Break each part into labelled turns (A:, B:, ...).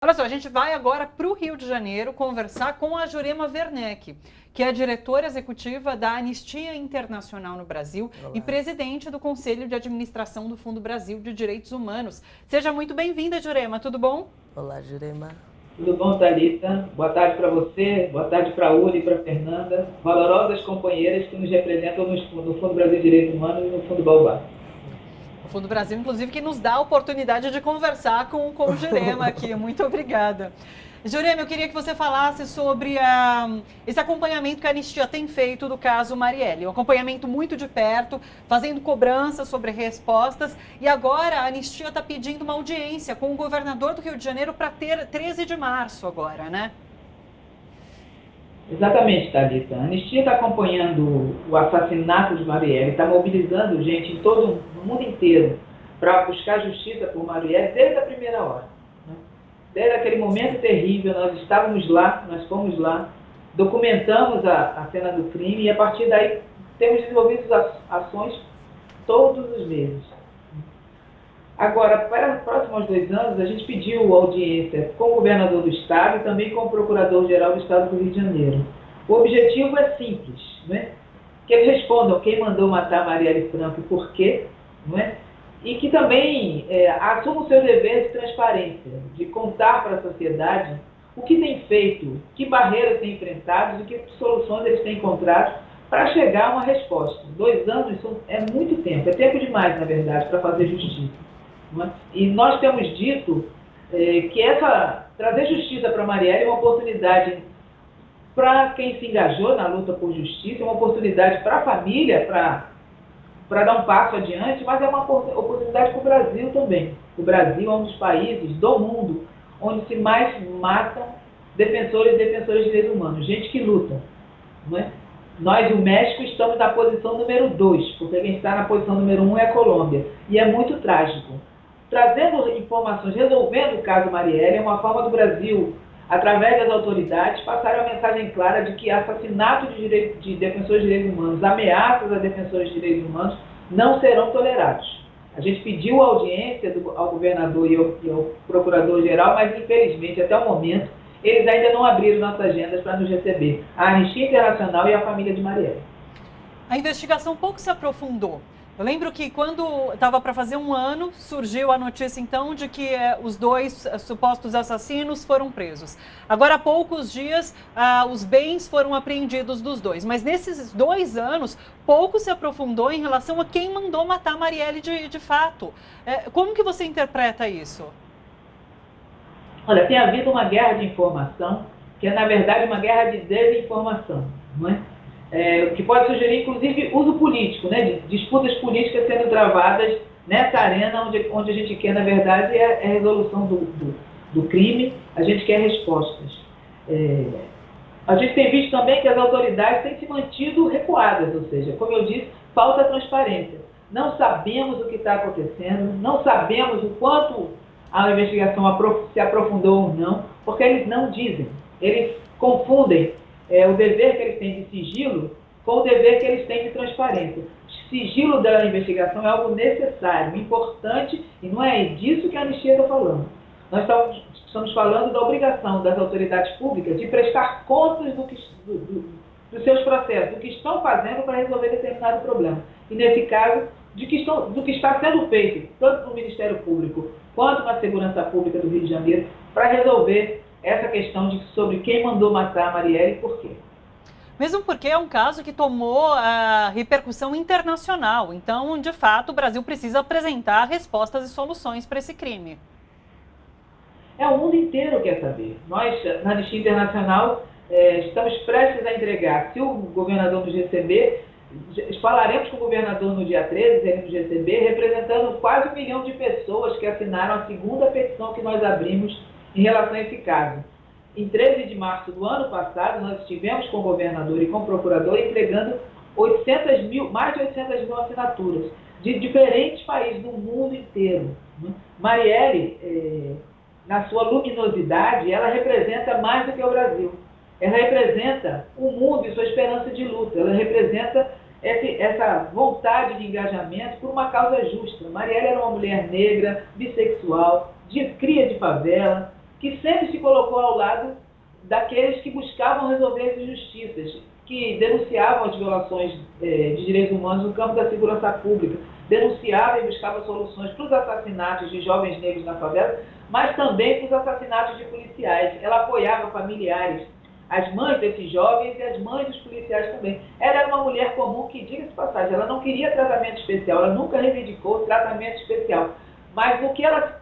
A: Olha só, a gente vai agora para o Rio de Janeiro conversar com a Jurema Werneck, que é diretora executiva da Anistia Internacional no Brasil e presidente do Conselho de Administração do Fundo Brasil de Direitos Humanos. Seja muito bem-vinda, Jurema, tudo bom?
B: Olá, Jurema.
C: Tudo bom, Thalita? Boa tarde para você, boa tarde para a Uli e para a Fernanda, valorosas companheiras que nos representam no Fundo Brasil de Direitos Humanos e no Fundo Baobá.
A: O Fundo Brasil, inclusive, que nos dá a oportunidade de conversar com o Jurema aqui. Muito obrigada. Jurema, eu queria que você falasse sobre esse acompanhamento que a Anistia tem feito do caso Marielle. Um acompanhamento muito de perto, fazendo cobranças sobre respostas. E agora a Anistia está pedindo uma audiência com o governador do Rio de Janeiro para ter 13 de março agora, né?
C: Exatamente, Thalita. A Anistia está acompanhando o assassinato de Marielle, está mobilizando gente no mundo inteiro para buscar justiça por Marielle desde a primeira hora. Desde aquele momento terrível, nós estávamos lá, nós fomos lá, documentamos a cena do crime e a partir daí temos desenvolvido ações todos os meses. Agora, para os próximos 2 anos, a gente pediu audiência com o governador do estado e também com o procurador-geral do estado do Rio de Janeiro. O objetivo é simples, não é? Que eles respondam quem mandou matar Marielle Franco e por quê, não é? E que também assumam o seu dever de transparência, de contar para a sociedade o que tem feito, que barreiras tem enfrentado e que soluções eles têm encontrado para chegar a uma resposta. 2 anos é muito tempo, é tempo demais, na verdade, para fazer justiça. E nós temos dito que trazer justiça para Marielle é uma oportunidade para quem se engajou na luta por justiça, é uma oportunidade para a família, para dar um passo adiante, mas é uma oportunidade para o Brasil também. O Brasil é um dos países do mundo onde se mais matam defensores e defensoras de direitos humanos, gente que luta. Não é? Nós, o México, estamos na posição número 2, porque quem está na posição número 1 é a Colômbia. E é muito trágico. Trazendo informações, resolvendo o caso Marielle, é uma forma do Brasil, através das autoridades, passar a mensagem clara de que assassinato de defensores de direitos humanos, ameaças a defensores de direitos humanos, não serão tolerados. A gente pediu audiência ao governador e ao procurador-geral, mas infelizmente, até o momento, eles ainda não abriram nossas agendas para nos receber. A Anistia Internacional e a família de Marielle.
A: A investigação pouco se aprofundou. Eu lembro que quando estava para fazer 1 ano, surgiu a notícia então de que os 2 supostos assassinos foram presos. Agora há poucos dias, os bens foram apreendidos dos 2. Mas nesses 2 anos, pouco se aprofundou em relação a quem mandou matar Marielle de fato. Como que você interpreta isso?
C: Olha, tem havido uma guerra de informação, que é na verdade uma guerra de desinformação, não é? Que pode sugerir, inclusive, uso político, né, de disputas políticas sendo travadas nessa arena onde a gente quer, na verdade, é a resolução do crime, a gente quer respostas. A gente tem visto também que as autoridades têm se mantido recuadas, ou seja, como eu disse, falta transparência. Não sabemos o que está acontecendo, não sabemos o quanto a investigação se aprofundou ou não, porque eles não dizem, eles confundem o dever que eles têm de sigilo com o dever que eles têm de transparência. O sigilo da investigação é algo necessário, importante, e não é disso que a Anistia está falando. Nós estamos falando da obrigação das autoridades públicas de prestar contas dos seus processos, do que estão fazendo para resolver determinado problema. E, nesse caso, do que está sendo feito, tanto no Ministério Público quanto na Segurança Pública do Rio de Janeiro, para resolver essa questão sobre quem mandou matar a Marielle e por quê.
A: Mesmo porque é um caso que tomou repercussão internacional. Então, de fato, o Brasil precisa apresentar respostas e soluções para esse crime.
C: O mundo inteiro quer saber. Nós, na Anistia Internacional, estamos prestes a entregar. Se o governador nos receber, falaremos com o governador no dia 13, se ele nos receber, representando quase 1 milhão de pessoas que assinaram a segunda petição que nós abrimos em relação a esse caso. Em 13 de março do ano passado, nós estivemos com o governador e com o procurador entregando mais de 800 mil assinaturas de diferentes países do mundo inteiro. Marielle, na sua luminosidade, ela representa mais do que o Brasil. Ela representa o mundo e sua esperança de luta. Ela representa essa vontade de engajamento por uma causa justa. Marielle era uma mulher negra, bissexual, cria de favela, que sempre se colocou ao lado daqueles que buscavam resolver as injustiças, que denunciavam as violações de direitos humanos no campo da segurança pública, denunciava e buscava soluções para os assassinatos de jovens negros na favela, mas também para os assassinatos de policiais. Ela apoiava familiares, as mães desses jovens e as mães dos policiais também. Ela era uma mulher comum que, diga-se de passagem, ela não queria tratamento especial, ela nunca reivindicou tratamento especial. Mas o que ela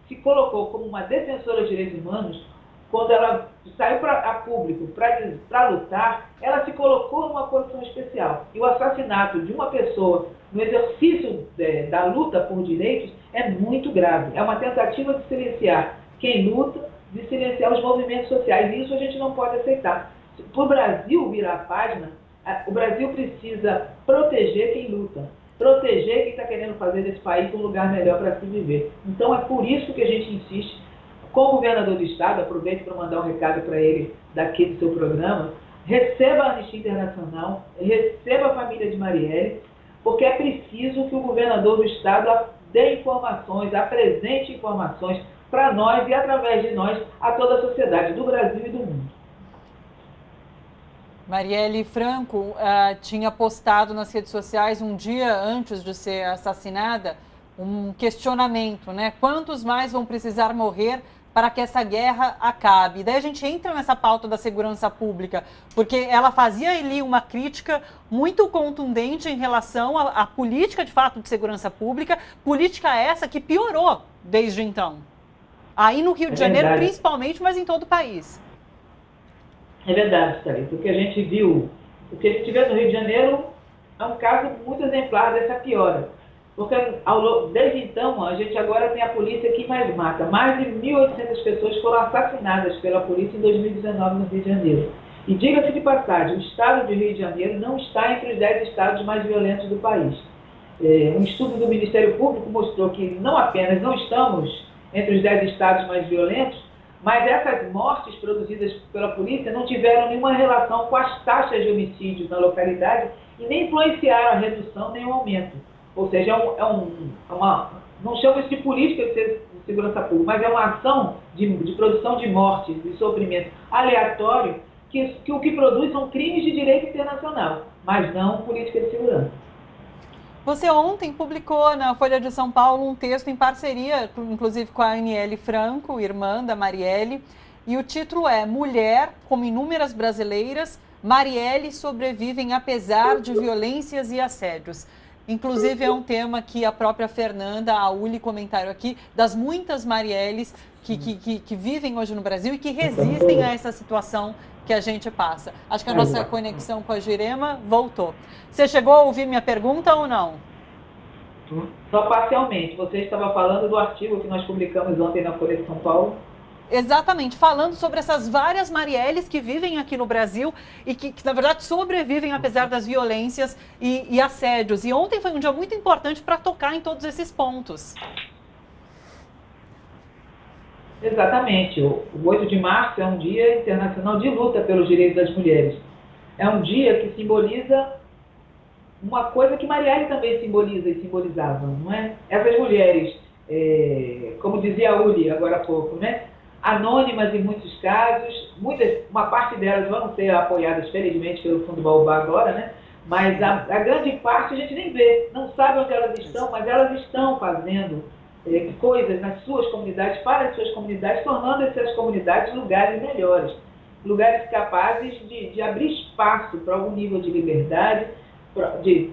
C: se colocou como uma defensora de direitos humanos, quando ela saiu a público para lutar, ela se colocou numa posição especial. E o assassinato de uma pessoa no exercício da luta por direitos é muito grave. É uma tentativa de silenciar quem luta, de silenciar os movimentos sociais. E isso a gente não pode aceitar. Para o Brasil virar a página, o Brasil precisa proteger quem luta, proteger quem está querendo fazer desse país um lugar melhor para se viver. Então é por isso que a gente insiste, com o governador do Estado, aproveito para mandar um recado para ele daqui do seu programa, receba a Anistia Internacional, receba a família de Marielle, porque é preciso que o governador do Estado dê informações, apresente informações para nós e, através de nós, a toda a sociedade do Brasil e do mundo.
A: Marielle Franco tinha postado nas redes sociais um dia antes de ser assassinada um questionamento, né? Quantos mais vão precisar morrer para que essa guerra acabe? Daí a gente entra nessa pauta da segurança pública, porque ela fazia ali uma crítica muito contundente em relação à política, de fato, de segurança pública, política essa que piorou desde então. Aí no Rio de Janeiro, principalmente, mas em todo o país.
C: É verdade, Thalita. O que a gente viu, o que a gente vê no Rio de Janeiro é um caso muito exemplar dessa piora. Porque desde então, a gente agora tem a polícia que mais mata. Mais de 1.800 pessoas foram assassinadas pela polícia em 2019 no Rio de Janeiro. E diga-se de passagem, o estado de Rio de Janeiro não está entre os 10 estados mais violentos do país. Um estudo do Ministério Público mostrou que não apenas não estamos entre os 10 estados mais violentos, mas essas mortes produzidas pela polícia não tiveram nenhuma relação com as taxas de homicídios na localidade e nem influenciaram a redução nem o aumento. Ou seja, não chama isso de política de segurança pública, mas é uma ação de produção de mortes, de sofrimento aleatório, que o que produz são crimes de direito internacional, mas não política de segurança.
A: Você ontem publicou na Folha de São Paulo um texto em parceria, inclusive com a Aniele Franco, irmã da Marielle, e o título é Mulher, como inúmeras brasileiras, Marielle sobrevivem apesar de violências e assédios. Inclusive é um tema que a própria Fernanda Auli comentaram aqui, das muitas Marielles que vivem hoje no Brasil e que resistem a essa situação que a gente passa. Acho que a nossa conexão com a Jurema voltou. Você chegou a ouvir minha pergunta ou não?
C: Só parcialmente. Você estava falando do artigo que nós publicamos ontem na Folha de São Paulo.
A: Exatamente, falando sobre essas várias Marielles que vivem aqui no Brasil e que na verdade, sobrevivem apesar das violências e assédios. E ontem foi um dia muito importante para tocar em todos esses pontos.
C: Exatamente. O 8 de março é um dia internacional de luta pelos direitos das mulheres. É um dia que simboliza uma coisa que Marielle também simboliza e simbolizava, não é? Essas mulheres, como dizia a Uli agora há pouco, né? Anônimas em muitos casos, uma parte delas vão ser apoiadas, felizmente, pelo Fundo Baobá agora, né? Mas a grande parte a gente nem vê, não sabe onde elas estão, mas elas estão fazendo coisas nas suas comunidades, para as suas comunidades, tornando essas comunidades lugares melhores, lugares capazes de abrir espaço para algum nível de liberdade,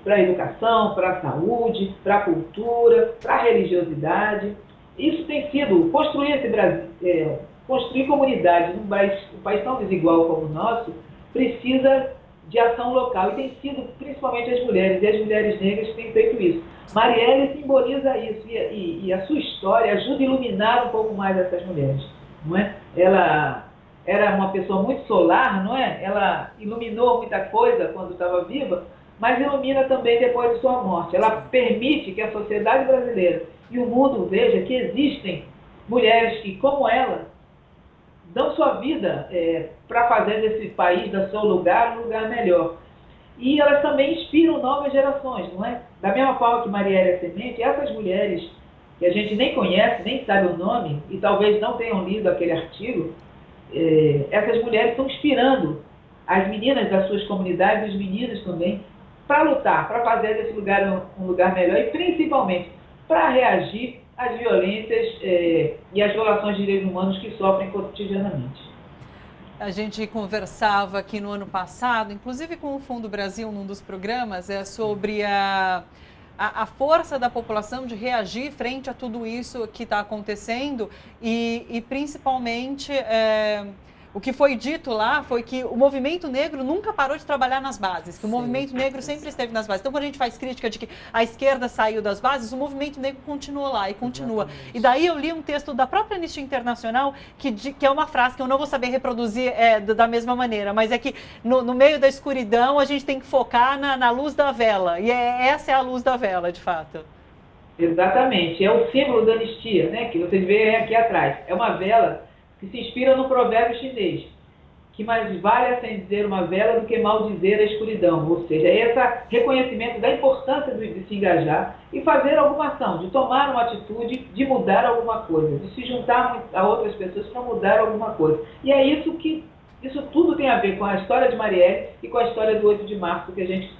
C: para a educação, para a saúde, para a cultura, para a religiosidade. Isso tem sido, construir esse Brasil, construir comunidades num país tão desigual como o nosso, precisa de ação local. E tem sido principalmente as mulheres, e as mulheres negras que têm feito isso. Marielle simboliza isso, e a sua história ajuda a iluminar um pouco mais essas mulheres. Não é? Ela era uma pessoa muito solar, não é? Ela iluminou muita coisa quando estava viva, mas ilumina também depois de sua morte. Ela permite que a sociedade brasileira e o mundo veja que existem mulheres que, como ela, dão sua vida para fazer desse país, do seu lugar, um lugar melhor. E elas também inspiram novas gerações, não é? Da mesma forma que Marielle é semente, essas mulheres que a gente nem conhece, nem sabe o nome, e talvez não tenham lido aquele artigo, essas mulheres estão inspirando as meninas das suas comunidades, os meninos também, para lutar, para fazer desse lugar um lugar melhor e principalmente para reagir às violências e às violações de direitos humanos que sofrem cotidianamente.
A: A gente conversava aqui no ano passado, inclusive com o Fundo Brasil, num dos programas, sobre a força da população de reagir frente a tudo isso que está acontecendo e principalmente o que foi dito lá foi que o movimento negro nunca parou de trabalhar nas bases, que o movimento negro sempre esteve nas bases. Então, quando a gente faz crítica de que a esquerda saiu das bases, o movimento negro continuou lá e continua. Exatamente. E daí eu li um texto da própria Anistia Internacional, que é uma frase que eu não vou saber reproduzir da mesma maneira, mas é que no meio da escuridão a gente tem que focar na luz da vela. E essa é a luz da vela, de fato.
C: Exatamente. É o símbolo da anistia, né, que vocês veem aqui atrás. É uma vela que se inspira no provérbio chinês, que mais vale acender uma vela do que maldizer a escuridão. Ou seja, é esse reconhecimento da importância de se engajar e fazer alguma ação, de tomar uma atitude, de mudar alguma coisa, de se juntar a outras pessoas para mudar alguma coisa. E é isso tudo tem a ver com a história de Marielle e com a história do 8 de março que a gente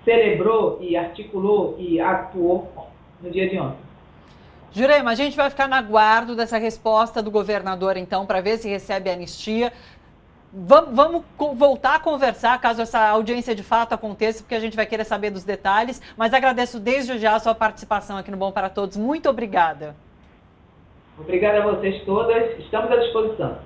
C: celebrou e articulou e atuou no dia de ontem.
A: Jurema, a gente vai ficar no aguardo dessa resposta do governador, então, para ver se recebe a anistia. Vamos voltar a conversar, caso essa audiência de fato aconteça, porque a gente vai querer saber dos detalhes. Mas agradeço desde já a sua participação aqui no Bom para Todos. Muito obrigada.
C: Obrigada a vocês todas. Estamos à disposição.